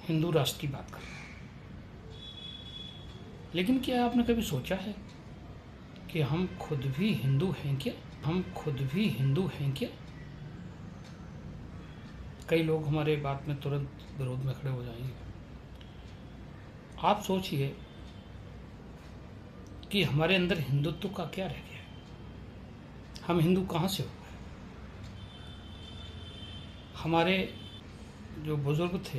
हिंदू राष्ट्र की बात कर रहे हैं, लेकिन क्या आपने कभी सोचा है कि हम खुद भी हिंदू हैं क्या? हम खुद भी हिंदू हैं क्या? कई लोग हमारे बात में तुरंत विरोध में खड़े हो जाएंगे। आप सोचिए कि हमारे अंदर हिंदुत्व का क्या रह गया है? हम हिंदू कहाँ से हो गए? हमारे जो बुजुर्ग थे,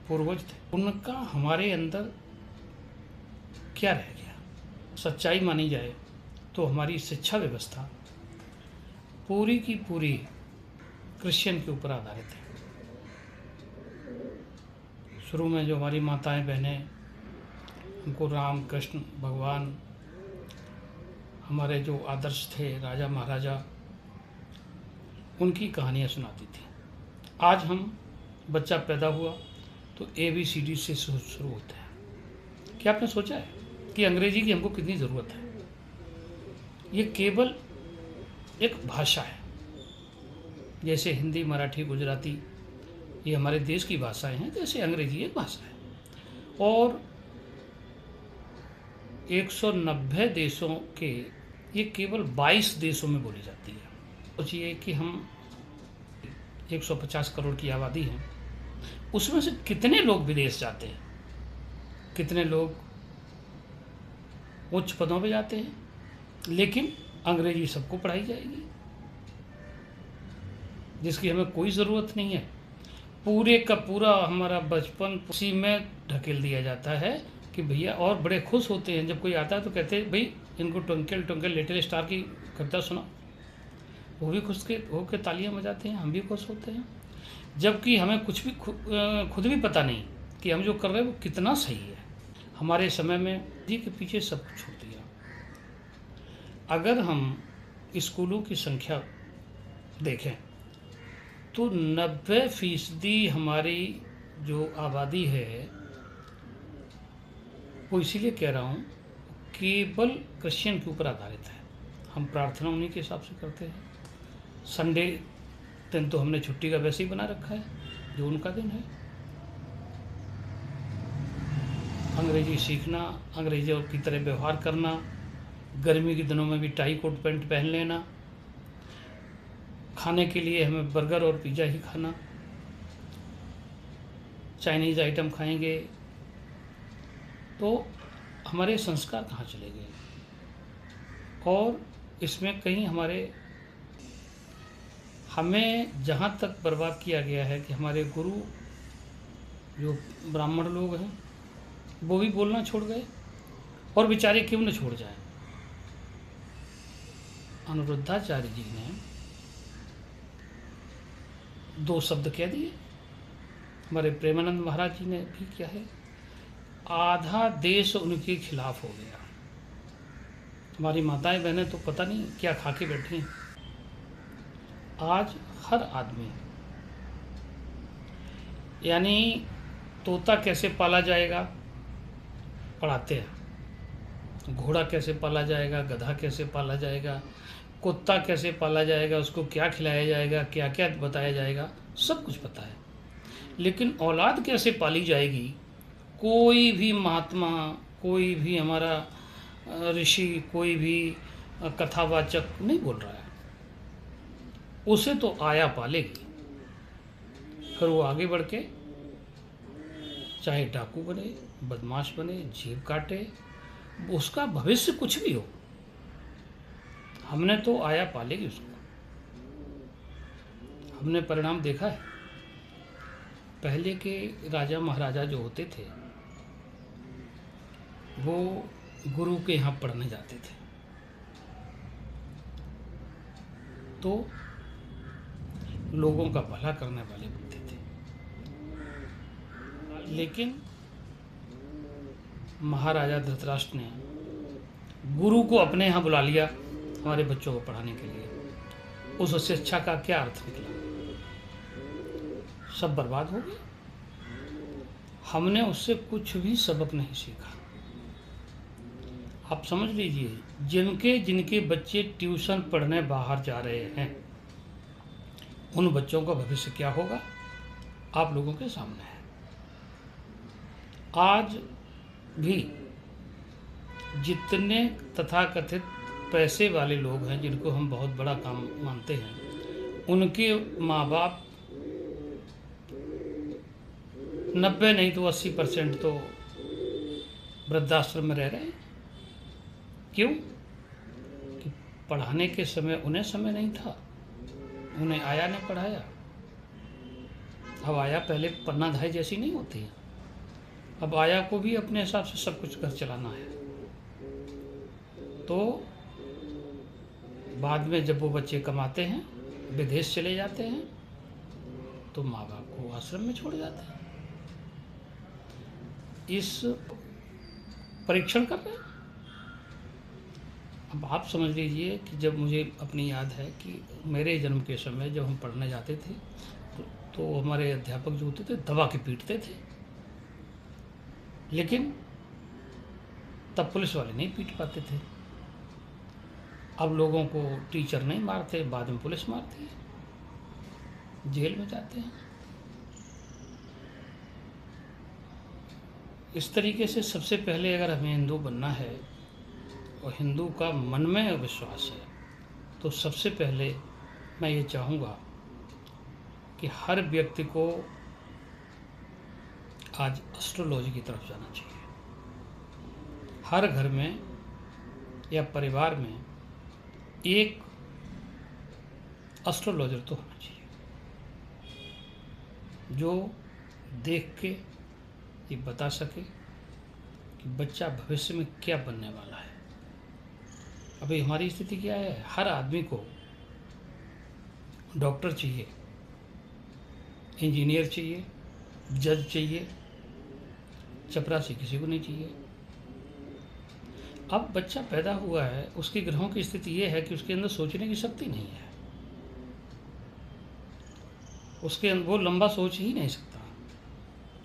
पूर्वज थे, उनका हमारे अंदर क्या रह गया? सच्चाई मानी जाए तो हमारी शिक्षा व्यवस्था पूरी की पूरी क्रिश्चियन के ऊपर आधारित है। शुरू में जो हमारी माताएं बहनें, उनको राम कृष्ण भगवान, हमारे जो आदर्श थे राजा महाराजा, उनकी कहानियाँ सुनाती थी। आज हम बच्चा पैदा हुआ तो ABCD से शुरू होता है। क्या आपने सोचा है कि अंग्रेजी की हमको कितनी ज़रूरत है? ये केवल एक भाषा है, जैसे हिंदी, मराठी, गुजराती ये हमारे देश की भाषाएं हैं, जैसे अंग्रेजी एक भाषा है। और 190 देशों के ये केवल 22 देशों में बोली जाती है। सोचिए कि हम 150 करोड़ की आबादी है, उसमें से कितने लोग विदेश जाते हैं, कितने लोग उच्च पदों पे जाते हैं, लेकिन अंग्रेजी सबको पढ़ाई जाएगी जिसकी हमें कोई ज़रूरत नहीं है। पूरे का पूरा हमारा बचपन उसी में ढकेल दिया जाता है कि भैया, और बड़े खुश होते हैं जब कोई आता है तो कहते हैं भाई इनको ट्विंकल ट्विंकल लिटिल स्टार की कविता सुना। वो भी खुश के होकर तालियां बजाते हैं, हम भी खुश होते हैं, जबकि हमें कुछ भी खुद भी पता नहीं कि हम जो कर रहे हैं वो कितना सही है। हमारे समय में जी के पीछे सब कुछ छोड़ दिया। अगर हम स्कूलों की संख्या देखें तो 90% हमारी जो आबादी है, वो इसीलिए कह रहा हूँ, केवल क्रिश्चियन के ऊपर आधारित है। हम प्रार्थना उन्हीं के हिसाब से करते हैं। संडे दिन तो हमने छुट्टी का वैसे ही बना रखा है, जो उनका दिन है। अंग्रेजी सीखना, अंग्रेजों की तरह व्यवहार करना, गर्मी के दिनों में भी टाई कोट पैंट पहन लेना, खाने के लिए हमें बर्गर और पिज़्ज़ा ही खाना, चाइनीज़ आइटम खाएंगे, तो हमारे संस्कार कहाँ चले गए? और इसमें कहीं हमें जहाँ तक बर्बाद किया गया है कि हमारे गुरु जो ब्राह्मण लोग हैं वो भी बोलना छोड़ गए, और बेचारे क्यों न छोड़ जाएं। अनिरुद्धाचार्य जी ने 2 शब्द कह दिए, हमारे प्रेमानंद महाराज जी ने भी क्या है, आधा देश उनके खिलाफ हो गया। हमारी माताएं बहनें तो पता नहीं क्या खा के बैठी हैं। आज हर आदमी, यानी तोता कैसे पाला जाएगा पढ़ाते हैं, घोड़ा कैसे पाला जाएगा, गधा कैसे पाला जाएगा, कुत्ता कैसे पाला जाएगा, उसको क्या खिलाया जाएगा, क्या क्या बताया जाएगा, सब कुछ पता है। लेकिन औलाद कैसे पाली जाएगी, कोई भी महात्मा, कोई भी हमारा ऋषि, कोई भी कथावाचक नहीं बोल रहा है। उसे तो आया पालेगी, फिर वो आगे बढ़ के चाहे डाकू बने, बदमाश बने, जेब काटे, उसका भविष्य कुछ भी हो, हमने तो आया पालेगी उसको। हमने परिणाम देखा है। पहले के राजा महाराजा जो होते थे वो गुरु के यहाँ पढ़ने जाते थे, तो लोगों का भला करने वाले बनते थे। लेकिन महाराजा धृतराष्ट्र ने गुरु को अपने यहाँ बुला लिया हमारे बच्चों को पढ़ाने के लिए। उस शिक्षा का क्या अर्थ निकला? सब बर्बाद हो गया। हमने उससे कुछ भी सबक नहीं सीखा। आप समझ लीजिए, जिनके जिनके बच्चे ट्यूशन पढ़ने बाहर जा रहे हैं, उन बच्चों का भविष्य क्या होगा? आप लोगों के सामने है। आज भी जितने तथाकथित पैसे वाले लोग हैं, जिनको हम बहुत बड़ा काम मानते हैं, उनके माँ बाप 90 नहीं तो 80% तो वृद्धाश्रम में रह रहे हैं। क्यों? कि पढ़ाने के समय उन्हें समय नहीं था, उन्हें आया ने पढ़ाया। अब आया पहले पन्ना धाई जैसी नहीं होती है, अब आया को भी अपने हिसाब से सब कुछ कर चलाना है। तो बाद में जब वो बच्चे कमाते हैं, विदेश चले जाते हैं, तो माँ बाप को आश्रम में छोड़ जाते हैं। इस परीक्षण कर रहे हैं। अब आप समझ लीजिए कि जब मुझे अपनी याद है कि मेरे जन्म के समय जब हम पढ़ने जाते थे तो हमारे अध्यापक जो होते थे दबा के पीटते थे, लेकिन तब पुलिस वाले नहीं पीट पाते थे। अब लोगों को टीचर नहीं मारते, बाद में पुलिस मारती है, जेल में जाते हैं। इस तरीके से सबसे पहले अगर हमें हिंदू बनना है और हिंदू का मन में विश्वास है, तो सबसे पहले मैं ये चाहूँगा कि हर व्यक्ति को आज एस्ट्रोलॉजी की तरफ जाना चाहिए। हर घर में या परिवार में एक एस्ट्रोलॉजर तो होना चाहिए, जो देख के ये बता सके कि बच्चा भविष्य में क्या बनने वाला है। अभी हमारी स्थिति क्या है? हर आदमी को डॉक्टर चाहिए, इंजीनियर चाहिए, जज चाहिए, चपरासी किसी को नहीं चाहिए। अब बच्चा पैदा हुआ है, उसके ग्रहों की स्थिति ये है कि उसके अंदर सोचने की शक्ति नहीं है, उसके अंदर वो लंबा सोच ही नहीं सकता,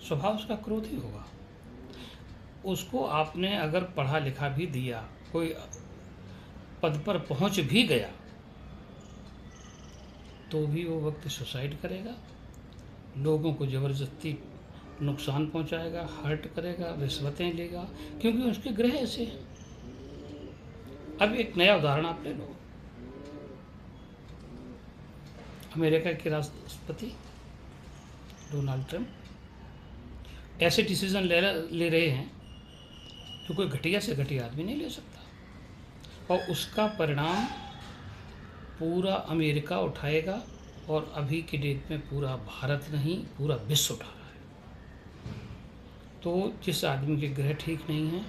स्वभाव उसका क्रोधी होगा। उसको आपने अगर पढ़ा लिखा भी दिया, कोई पद पर पहुंच भी गया, तो भी वो वक्त सुसाइड करेगा, लोगों को ज़बरदस्ती नुकसान पहुंचाएगा, हर्ट करेगा, रिश्वतें लेगा, क्योंकि उसके ग्रह ऐसे हैं। अब एक नया उदाहरण आप ले लो। अमेरिका के राष्ट्रपति डोनाल्ड ट्रंप ऐसे डिसीजन ले रहे हैं जो कोई घटिया से घटिया आदमी नहीं ले सकता, और उसका परिणाम पूरा अमेरिका उठाएगा, और अभी की डेट में पूरा भारत नहीं पूरा विश्व उठा रहा है। तो जिस आदमी के ग्रह ठीक नहीं है,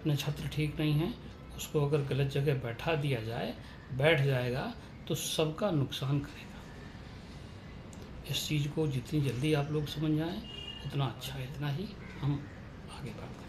नक्षत्र ठीक नहीं है, उसको अगर गलत जगह बैठा दिया जाए, बैठ जाएगा तो सबका नुकसान करेगा। इस चीज़ को जितनी जल्दी आप लोग समझ जाएं उतना अच्छा है, इतना ही हम आगे बात करें।